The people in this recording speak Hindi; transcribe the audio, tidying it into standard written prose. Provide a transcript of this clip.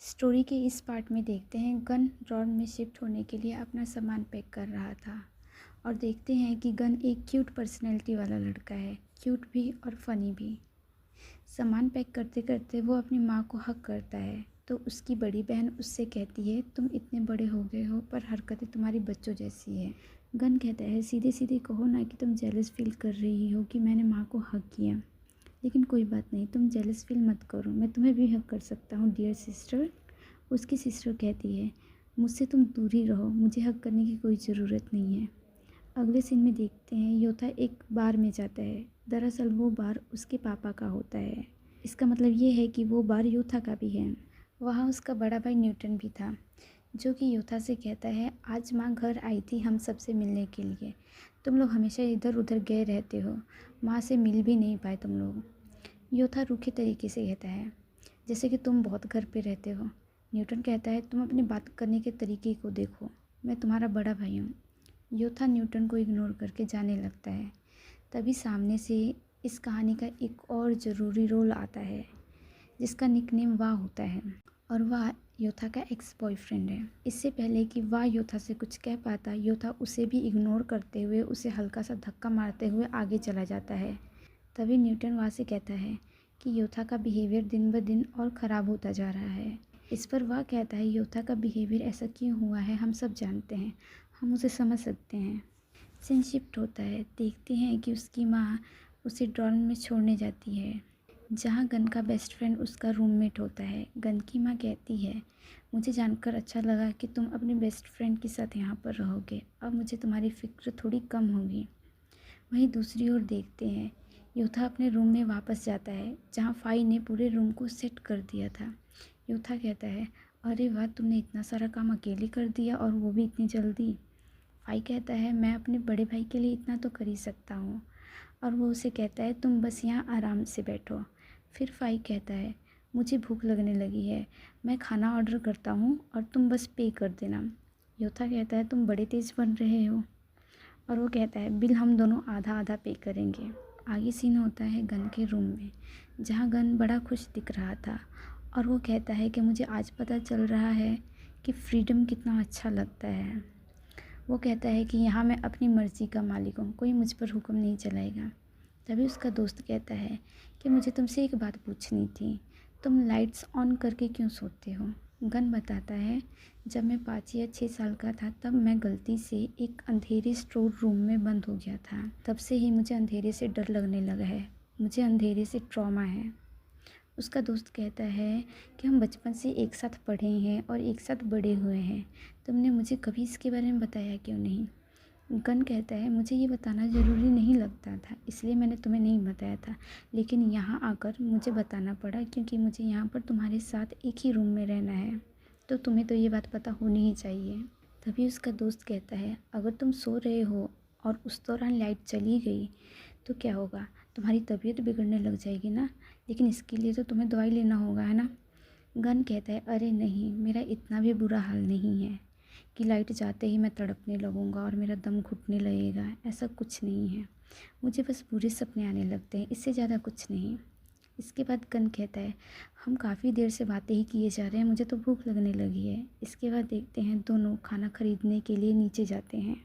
स्टोरी के इस पार्ट में देखते हैं गन ड्रॉर में शिफ्ट होने के लिए अपना सामान पैक कर रहा था और देखते हैं कि गन एक क्यूट पर्सनैलिटी वाला लड़का है, क्यूट भी और फ़नी भी। सामान पैक करते करते वो अपनी माँ को हक करता है तो उसकी बड़ी बहन उससे कहती है, तुम इतने बड़े हो गए हो पर हरकतें तुम्हारी बच्चों जैसी है। गन कहता है, सीधे सीधे कहो ना कि तुम जेलस फील कर रही हो कि मैंने माँ को हक किया। लेकिन कोई बात नहीं, तुम जेलस फील मत करो, मैं तुम्हें भी हक कर सकता हूँ डियर सिस्टर। उसकी सिस्टर कहती है, मुझसे तुम दूर ही रहो, मुझे हक करने की कोई ज़रूरत नहीं है। अगले सीन में देखते हैं योथा एक बार में जाता है। दरअसल वो बार उसके पापा का होता है। इसका मतलब ये है कि वो बार योथा का भी है। वहाँ उसका बड़ा भाई न्यूटन भी था जो कि योथा से कहता है, आज माँ घर आई थी हम सबसे मिलने के लिए। तुम लोग हमेशा इधर उधर गए रहते हो, माँ से मिल भी नहीं पाए तुम लोग। योथा रूखे तरीके से कहता है, जैसे कि तुम बहुत घर पे रहते हो। न्यूटन कहता है, तुम अपनी बात करने के तरीके को देखो, मैं तुम्हारा बड़ा भाई हूँ। योथा न्यूटन को इग्नोर करके जाने लगता है। तभी सामने से इस कहानी का एक और ज़रूरी रोल आता है जिसका निकनेम वाह होता है और वाह योथा का एक्स बॉयफ्रेंड है। इससे पहले कि वाह योथा से कुछ कह पाता, योथा उसे भी इग्नोर करते हुए उसे हल्का सा धक्का मारते हुए आगे चला जाता है। तभी न्यूटन वाह से कहता है कि योथा का बिहेवियर दिन ब दिन और ख़राब होता जा रहा है। इस पर वह कहता है, योथा का बिहेवियर ऐसा क्यों हुआ है हम सब जानते हैं, हम उसे समझ सकते हैं। सीन शिफ्ट होता है, देखते हैं कि उसकी माँ उसे ड्रॉर में छोड़ने जाती है जहाँ गन का बेस्ट फ्रेंड उसका रूममेट होता है। गन की माँ कहती है, मुझे जानकर अच्छा लगा कि तुम अपने बेस्ट फ्रेंड के साथ यहाँ पर रहोगे, अब मुझे तुम्हारी फ़िक्र थोड़ी कम होगी। वहीं दूसरी ओर देखते हैं योथा अपने रूम में वापस जाता है जहाँ फाई ने पूरे रूम को सेट कर दिया था। योथा कहता है, अरे वाह, तुमने इतना सारा काम अकेले कर दिया और वो भी इतनी जल्दी। फाई कहता है, मैं अपने बड़े भाई के लिए इतना तो कर ही सकता हूँ। और वो उसे कहता है, तुम बस यहाँ आराम से बैठो। फिर फाई कहता है, मुझे भूख लगने लगी है, मैं खाना ऑर्डर करता हूँ और तुम बस पे कर देना। योथा कहता है, तुम बड़े तेज़ बन रहे हो। और वो कहता है, बिल हम दोनों आधा आधा पे करेंगे। आगे सीन होता है गन के रूम में जहाँ गन बड़ा खुश दिख रहा था और वो कहता है कि मुझे आज पता चल रहा है कि फ्रीडम कितना अच्छा लगता है। वो कहता है कि यहाँ मैं अपनी मर्ज़ी का मालिक हूँ, कोई मुझ पर हुक्म नहीं चलाएगा। तभी उसका दोस्त कहता है कि मुझे तुमसे एक बात पूछनी थी, तुम लाइट्स ऑन करके क्यों सोते हो। गन बताता है, जब मैं 5 या 6 साल का था तब मैं गलती से एक अंधेरे स्टोर रूम में बंद हो गया था। तब से ही मुझे अंधेरे से डर लगने लगा है, मुझे अंधेरे से ट्रॉमा है। उसका दोस्त कहता है कि हम बचपन से एक साथ पढ़े हैं और एक साथ बड़े हुए हैं, तुमने मुझे कभी इसके बारे में बताया क्यों नहीं। गन कहता है, मुझे ये बताना ज़रूरी नहीं लगता था इसलिए मैंने तुम्हें नहीं बताया था, लेकिन यहाँ आकर मुझे बताना पड़ा क्योंकि मुझे यहाँ पर तुम्हारे साथ एक ही रूम में रहना है, तो तुम्हें तो ये बात पता होनी ही चाहिए। तभी उसका दोस्त कहता है, अगर तुम सो रहे हो और उस दौरान लाइट चली गई तो क्या होगा, तुम्हारी तबीयत बिगड़ने लग जाएगी ना, लेकिन इसके लिए तो तुम्हें दवाई लेना होगा, है ना। गन कहता है, अरे नहीं, मेरा इतना भी बुरा हाल नहीं है कि लाइट जाते ही मैं तड़पने लगूंगा और मेरा दम घुटने लगेगा, ऐसा कुछ नहीं है, मुझे बस बुरे सपने आने लगते हैं, इससे ज़्यादा कुछ नहीं। इसके बाद गन कहता है, हम काफ़ी देर से बातें ही किए जा रहे हैं, मुझे तो भूख लगने लगी है। इसके बाद देखते हैं दोनों खाना खरीदने के लिए नीचे जाते हैं।